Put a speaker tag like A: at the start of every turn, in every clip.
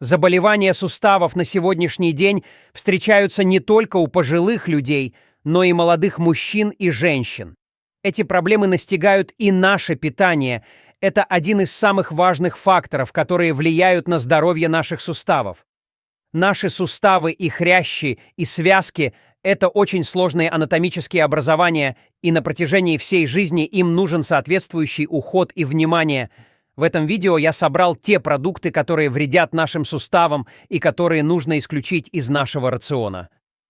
A: Заболевания суставов на сегодняшний день встречаются не только у пожилых людей, но и молодых мужчин и женщин. Эти проблемы настигают и наше питание. Это один из самых важных факторов, которые влияют на здоровье наших суставов. Наши суставы и хрящи, и связки – это очень сложные анатомические образования, и на протяжении всей жизни им нужен соответствующий уход и внимание. В этом видео я собрал те продукты, которые вредят нашим суставам и которые нужно исключить из нашего рациона.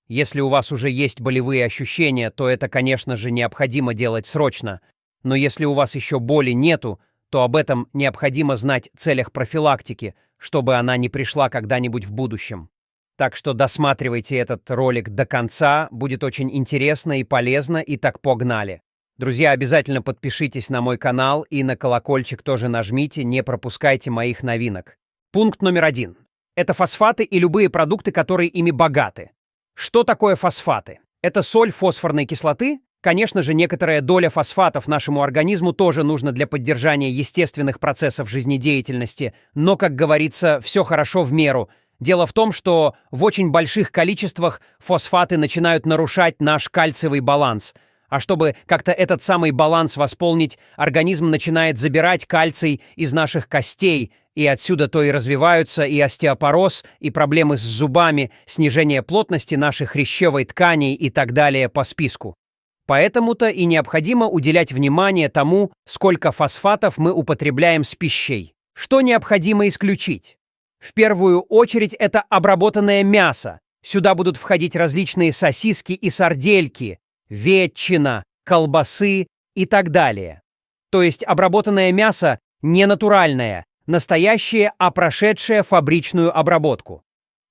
A: Если у вас уже есть болевые ощущения, то это, конечно же, необходимо делать срочно. Но если у вас еще боли нету, то об этом необходимо знать в целях профилактики, чтобы она не пришла когда-нибудь в будущем. Так что досматривайте этот ролик до конца, будет очень интересно и полезно, и так погнали. Друзья, обязательно подпишитесь на мой канал и на колокольчик тоже нажмите, не пропускайте моих новинок. Пункт номер 1. Это фосфаты и любые продукты, которые ими богаты. Что такое фосфаты? Это соль фосфорной кислоты. Конечно же, некоторая доля фосфатов нашему организму тоже нужна для поддержания естественных процессов жизнедеятельности, но, как говорится, все хорошо в меру. Дело в том, что в очень больших количествах фосфаты начинают нарушать наш кальциевый баланс. А чтобы как-то этот самый баланс восполнить, организм начинает забирать кальций из наших костей, и отсюда то и развиваются и остеопороз, и проблемы с зубами, снижение плотности нашей хрящевой ткани и так далее по списку. Поэтому-то и необходимо уделять внимание тому, сколько фосфатов мы употребляем с пищей. Что необходимо исключить? В первую очередь это обработанное мясо. Сюда будут входить различные сосиски и сардельки, ветчина, колбасы и так далее. То есть обработанное мясо не натуральное, настоящее, а прошедшее фабричную обработку.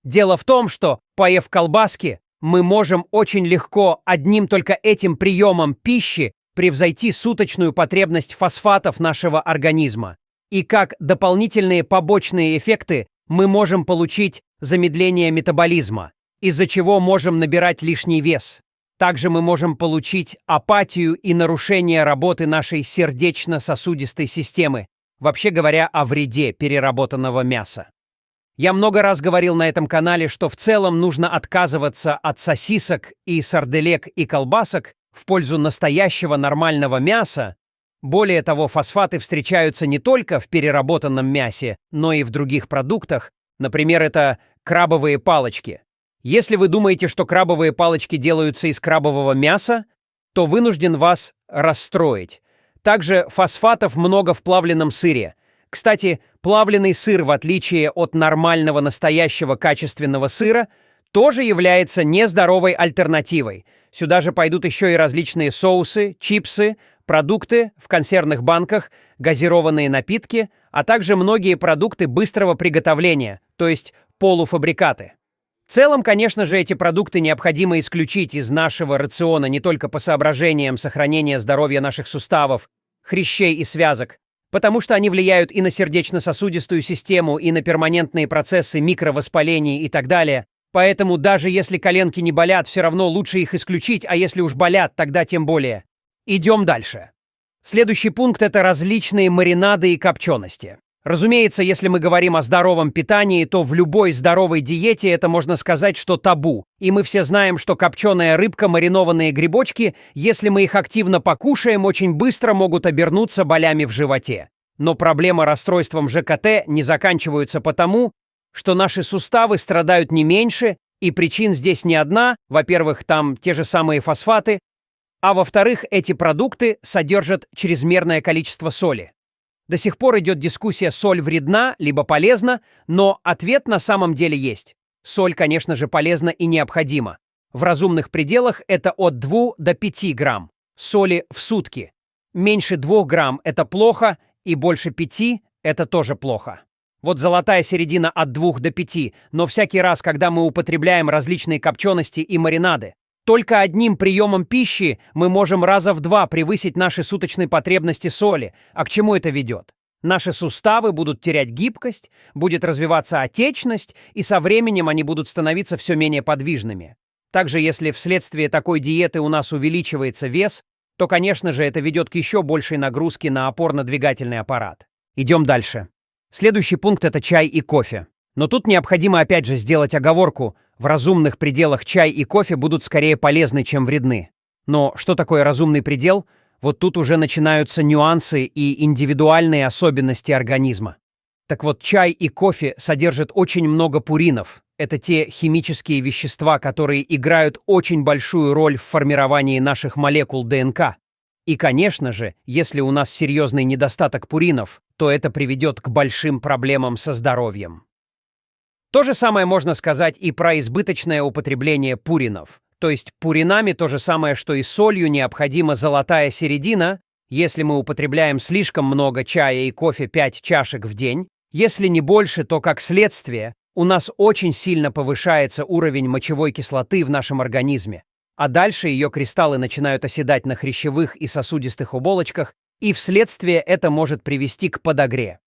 A: Дело в том, что, поев колбаски, мы можем очень легко одним только этим приемом пищи превзойти суточную потребность фосфатов нашего организма. И как дополнительные побочные эффекты мы можем получить замедление метаболизма, из-за чего можем набирать лишний вес. Также мы можем получить апатию и нарушение работы нашей сердечно-сосудистой системы, вообще говоря о вреде переработанного мяса. Я много раз говорил на этом канале, что в целом нужно отказываться от сосисок и сарделек и колбасок в пользу настоящего нормального мяса. Более того, фосфаты встречаются не только в переработанном мясе, но и в других продуктах. Например, это крабовые палочки. Если вы думаете, что крабовые палочки делаются из крабового мяса, то вынужден вас расстроить. Также фосфатов много в плавленном сыре. Кстати, плавленый сыр, в отличие от нормального настоящего качественного сыра, тоже является нездоровой альтернативой. Сюда же пойдут еще и различные соусы, чипсы, продукты в консервных банках, газированные напитки, а также многие продукты быстрого приготовления, то есть полуфабрикаты. В целом, конечно же, эти продукты необходимо исключить из нашего рациона не только по соображениям сохранения здоровья наших суставов, хрящей и связок, потому что они влияют и на сердечно-сосудистую систему, и на перманентные процессы микровоспалений и так далее. Поэтому даже если коленки не болят, все равно лучше их исключить, а если уж болят, тогда тем более. Идем дальше. Следующий пункт – это различные маринады и копчености. Разумеется, если мы говорим о здоровом питании, то в любой здоровой диете это можно сказать, что табу. И мы все знаем, что копченая рыбка, маринованные грибочки, если мы их активно покушаем, очень быстро могут обернуться болями в животе. Но проблема расстройством ЖКТ не заканчивается потому, что наши суставы страдают не меньше, и причин здесь не одна. Во-первых, там те же самые фосфаты, а во-вторых, эти продукты содержат чрезмерное количество соли. До сих пор идет дискуссия, соль вредна, либо полезна, но ответ на самом деле есть. Соль, конечно же, полезна и необходима. В разумных пределах это от 2 до 5 грамм соли в сутки. Меньше 2 грамм – это плохо, и больше 5 – это тоже плохо. Вот золотая середина от 2 до 5, но всякий раз, когда мы употребляем различные копчености и маринады, только одним приемом пищи мы можем раза в 2 превысить наши суточные потребности соли. А к чему это ведет? Наши суставы будут терять гибкость, будет развиваться отечность, и со временем они будут становиться все менее подвижными. Также, если вследствие такой диеты у нас увеличивается вес, то, конечно же, это ведет к еще большей нагрузке на опорно-двигательный аппарат. Идем дальше. Следующий пункт – это чай и кофе. Но тут необходимо опять же сделать оговорку: в разумных пределах чай и кофе будут скорее полезны, чем вредны. Но что такое разумный предел? Вот тут уже начинаются нюансы и индивидуальные особенности организма. Так вот, чай и кофе содержат очень много пуринов. Это те химические вещества, которые играют очень большую роль в формировании наших молекул ДНК. И, конечно же, если у нас серьезный недостаток пуринов, то это приведет к большим проблемам со здоровьем. То же самое можно сказать и про избыточное употребление пуринов. То есть пуринами то же самое, что и солью необходима золотая середина. Если мы употребляем слишком много чая и кофе 5 чашек в день, если не больше, то как следствие у нас очень сильно повышается уровень мочевой кислоты в нашем организме, а дальше ее кристаллы начинают оседать на хрящевых и сосудистых оболочках, и вследствие это может привести к подагре.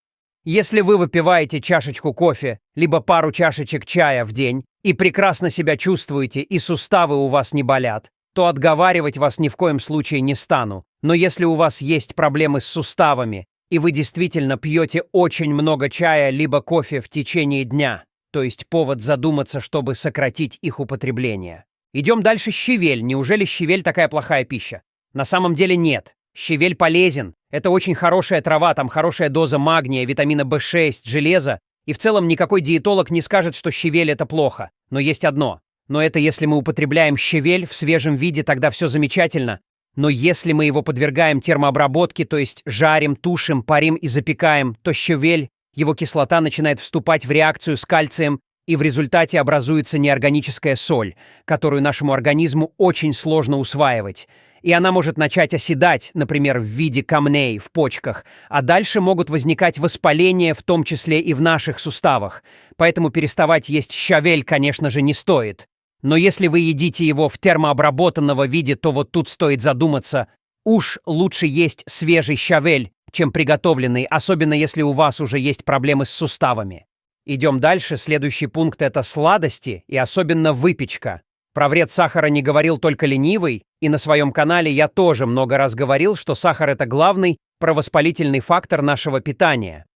A: Если вы выпиваете чашечку кофе, либо пару чашечек чая в день, и прекрасно себя чувствуете, и суставы у вас не болят, то отговаривать вас ни в коем случае не стану. Но если у вас есть проблемы с суставами, и вы действительно пьете очень много чая либо кофе в течение дня, то есть повод задуматься, чтобы сократить их употребление. Идем дальше. Щавель. Неужели щавель такая плохая пища? На самом деле нет. Щавель полезен. Это очень хорошая трава, там хорошая доза магния, витамина В6, железа. И в целом никакой диетолог не скажет, что щавель это плохо. Но есть одно. Но это если мы употребляем щавель в свежем виде, тогда все замечательно. Но если мы его подвергаем термообработке, то есть жарим, тушим, парим и запекаем, то щавель, его кислота начинает вступать в реакцию с кальцием, и в результате образуется неорганическая соль, которую нашему организму очень сложно усваивать. И она может начать оседать, например, в виде камней в почках, а дальше могут возникать воспаления, в том числе и в наших суставах. Поэтому переставать есть щавель, конечно же, не стоит. Но если вы едите его в термообработанного виде, то вот тут стоит задуматься. Уж лучше есть свежий щавель, чем приготовленный, особенно если у вас уже есть проблемы с суставами. Идем дальше. Следующий пункт — это сладости и особенно выпечка. Про вред сахара не говорил только ленивый, и на своем канале я тоже много раз говорил, что сахар — это главный провоспалительный фактор нашего питания.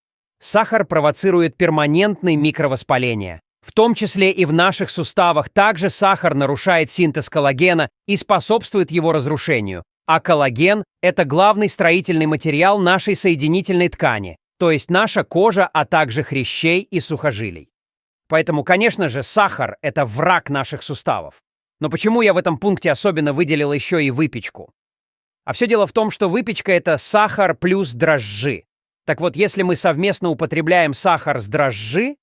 A: Сахар провоцирует перманентное микровоспаление, в том числе и в наших суставах. Также сахар нарушает синтез коллагена и способствует его разрушению. А коллаген — это главный строительный материал нашей соединительной ткани, то есть наша кожа, а также хрящей и сухожилий. Поэтому, конечно же, сахар — это враг наших суставов. Но почему я в этом пункте особенно выделил еще и выпечку? А все дело в том, что выпечка — это сахар плюс дрожжи. Так вот, если мы совместно употребляем сахар с дрожжи,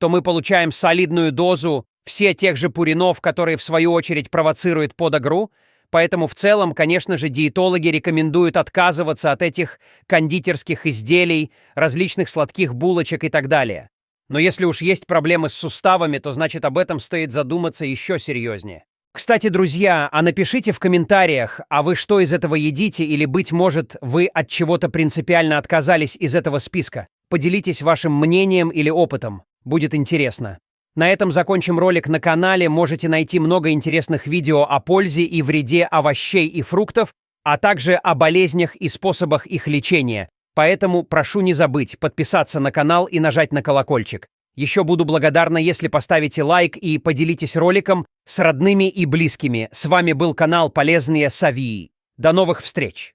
A: то мы получаем солидную дозу все тех же пуринов, которые в свою очередь провоцируют подагру. Поэтому в целом, конечно же, диетологи рекомендуют отказываться от этих кондитерских изделий, различных сладких булочек и так далее. Но если уж есть проблемы с суставами, то значит об этом стоит задуматься еще серьезнее. Кстати, друзья, а напишите в комментариях, а вы что из этого едите, или, быть может, вы от чего-то принципиально отказались из этого списка. Поделитесь вашим мнением или опытом. Будет интересно. На этом закончим ролик на канале. Можете найти много интересных видео о пользе и вреде овощей и фруктов, а также о болезнях и способах их лечения. Поэтому прошу не забыть подписаться на канал и нажать на колокольчик. Еще буду благодарна, если поставите лайк и поделитесь роликом с родными и близкими. С вами был канал Полезные Совии. До новых встреч!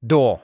A: До.